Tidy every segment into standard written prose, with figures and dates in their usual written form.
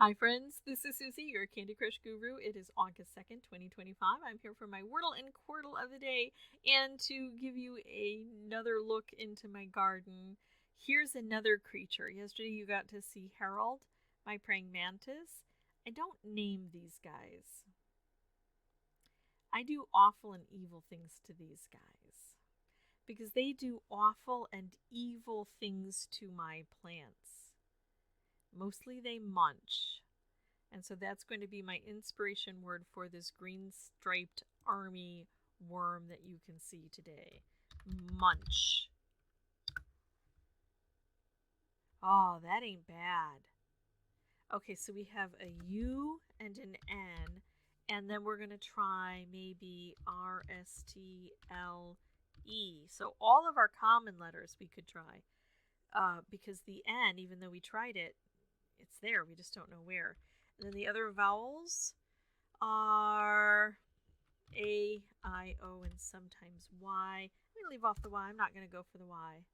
Hi friends, this is Suzy, your Candy Crush guru. It is August 2nd, 2025. I'm here for my Wordle and Quordle of the day and to give you another look into my garden. Here's another creature. Yesterday you got to see Harold, my praying mantis. I don't name these guys. I do awful and evil things to these guys because they do awful and evil things to my plants. Mostly they munch. And so that's going to be my inspiration word for this green striped army worm that you can see today. Munch. Oh, that ain't bad. Okay, so we have a U and an N, and then we're going to try maybe R-S-T-L-E. So all of our common letters we could try, because the N, even though we tried it, it's there. We just don't know where. And then the other vowels are A, I, O, and sometimes Y. I'm going to leave off the Y. I'm not going to go for the Y.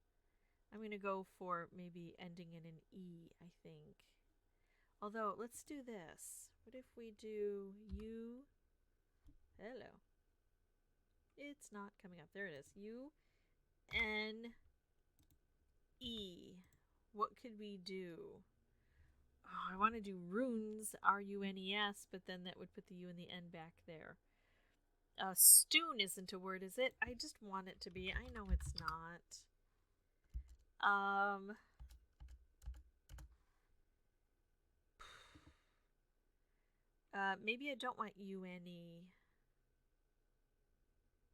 I'm going to go for maybe ending in an E, I think. Although, let's do this. What if we do U? Hello. It's not coming up. There it is. U, N, E. What could we do? Oh, I want to do runes, R-U-N-E-S, but then that would put the U and the N back there. Stoon isn't a word, is it? I just want it to be. I know it's not. Maybe I don't want U-N-E.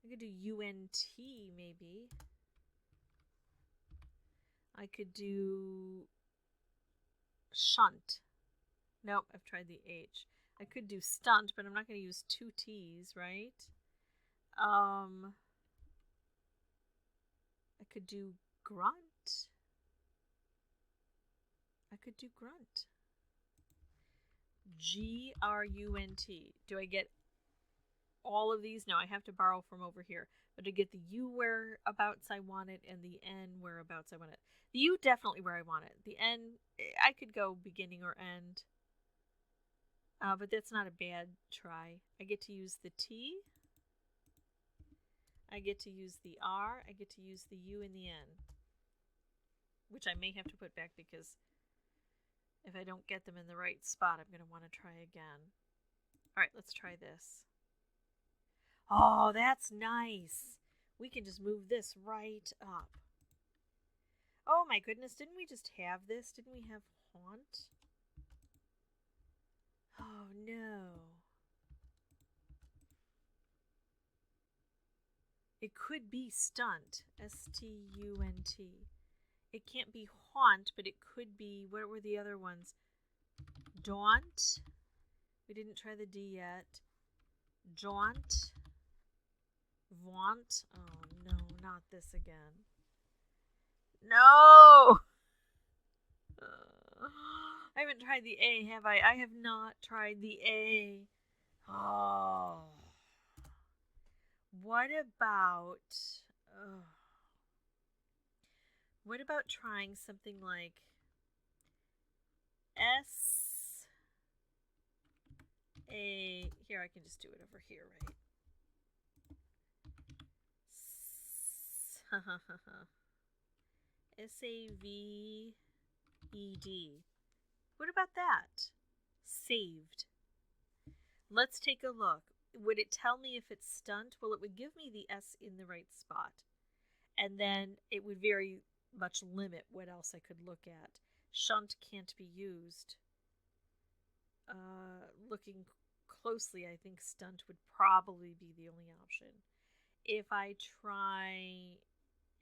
I could do U-N-T, maybe. I could do shunt. Nope, I've tried the H. I could do stunt, but I'm not going to use two T's, right? I could do grunt. I could do grunt. G-R-U-N-T. Do I get all of these? No, I have to borrow from over here. But to get the U whereabouts I want it and the N whereabouts I want it. The U definitely where I want it. The N, I could go beginning or end. But that's not a bad try. I get to use the T. I get to use the R. I get to use the U and the N. Which I may have to put back because if I don't get them in the right spot, I'm going to want to try again. Alright, let's try this. Oh, that's nice. We can just move this right up. Oh my goodness, didn't we just have this? Didn't we have haunt? Oh no. It could be stunt. S-T-U-N-T. It can't be haunt, but it could be, what were the other ones? Daunt. We didn't try the D yet. Jaunt. Vaunt. Oh no, not this again. No! I haven't tried the A, have I? I have not tried the A. Oh. What about trying something like S-A... Here, I can just do it over here, right? S-A-V-E-D. What about that? Saved. Let's take a look. Would it tell me if it's stunt? Well, it would give me the S in the right spot. And then it would very much limit what else I could look at. Shunt can't be used. Looking closely, I think stunt would probably be the only option. If I try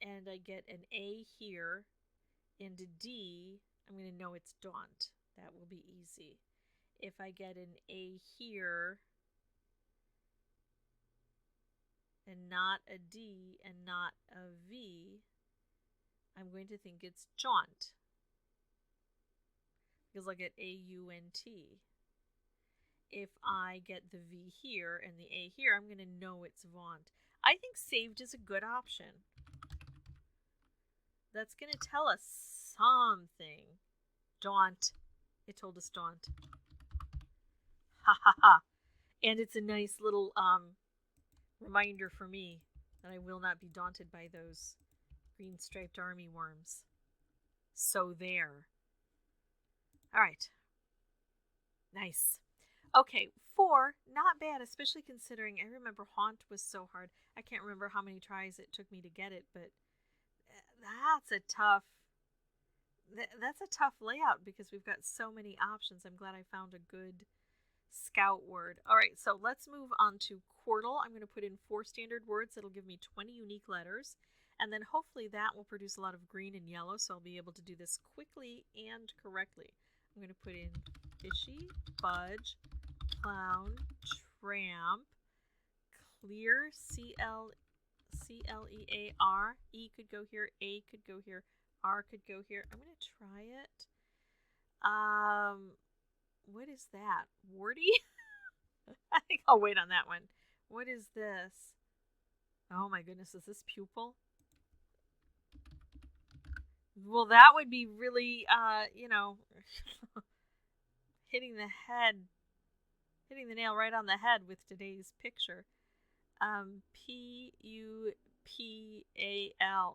and I get an A here and a D, I'm going to know it's daunt. That will be easy. If I get an A here and not a D and not a V, I'm going to think it's jaunt. Because I'll get A-U-N-T. If I get the V here and the A here, I'm going to know it's vaunt. I think saved is a good option. That's going to tell us something. Daunt. It told us daunt. Ha ha ha. And it's a nice little reminder for me that I will not be daunted by those green striped army worms. So there. All right. Nice. Okay, 4, not bad, especially considering I remember Haunt was so hard. I can't remember how many tries it took me to get it, but that's a tough layout because we've got so many options. I'm glad I found a good scout word. All right, so let's move on to Quordle. I'm going to put in 4 standard words. That'll give me 20 unique letters. And then hopefully that will produce a lot of green and yellow, so I'll be able to do this quickly and correctly. I'm going to put in fishy, fudge, clown, tramp, clear, C-L-E-A-R. E could go here, A could go here, R could go here. I'm going to try it. What is that? Warty? I think I'll wait on that one. What is this? Oh my goodness, is this pupil? Well, that would be really, hitting the nail right on the head with today's picture. P-U-P-A-L.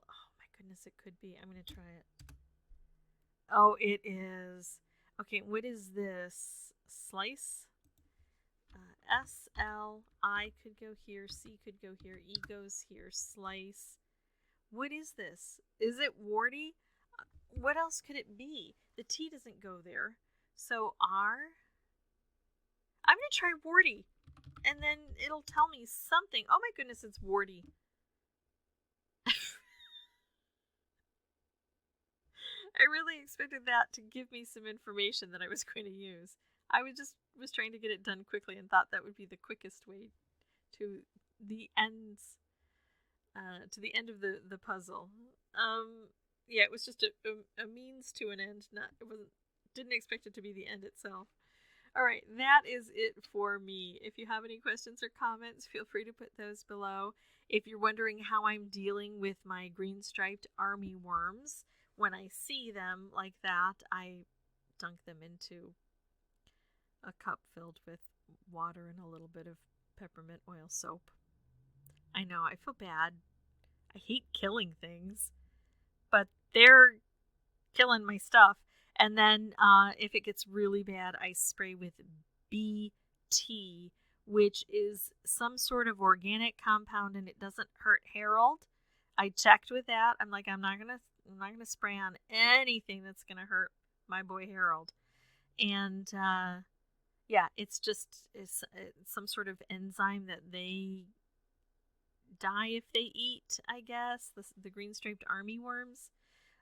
Oh my goodness, it could be. I'm going to try it. Oh, it is. Okay, what is this? Slice? S-L-I could go here. C could go here. E goes here. Slice. What is this? Is it warty? What else could it be? The T doesn't go there. So R? I'm going to try warty. And then it'll tell me something. Oh my goodness, it's warty. I really expected that to give me some information that I was going to use. I was trying to get it done quickly and thought that would be the quickest way to the end of the puzzle. Yeah, it was just a means to an end. Didn't expect it to be the end itself. All right, that is it for me. If you have any questions or comments, feel free to put those below. If you're wondering how I'm dealing with my green striped army worms, when I see them like that, I dunk them into a cup filled with water and a little bit of peppermint oil soap. I know, I feel bad. I hate killing things, but they're killing my stuff. And then if it gets really bad, I spray with BT, which is some sort of organic compound, and it doesn't hurt Harold. I checked with that. I'm like, I'm not gonna spray on anything that's gonna hurt my boy Harold. And yeah, it's some sort of enzyme that they die if they eat, I guess, the green striped army worms.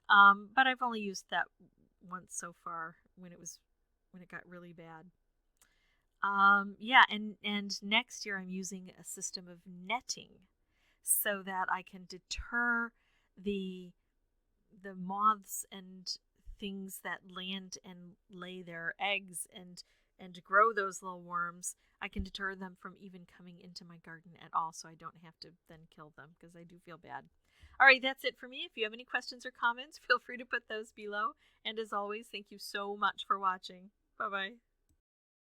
But I've only used that once so far when it got really bad. Yeah, and next year I'm using a system of netting so that I can deter the moths and things that land and lay their eggs and grow those little worms. I can deter them from even coming into my garden at all, so I don't have to then kill them, because I do feel bad. All right, that's it for me. If you have any questions or comments, feel free to put those below. And as always, thank you so much for watching. Bye-bye.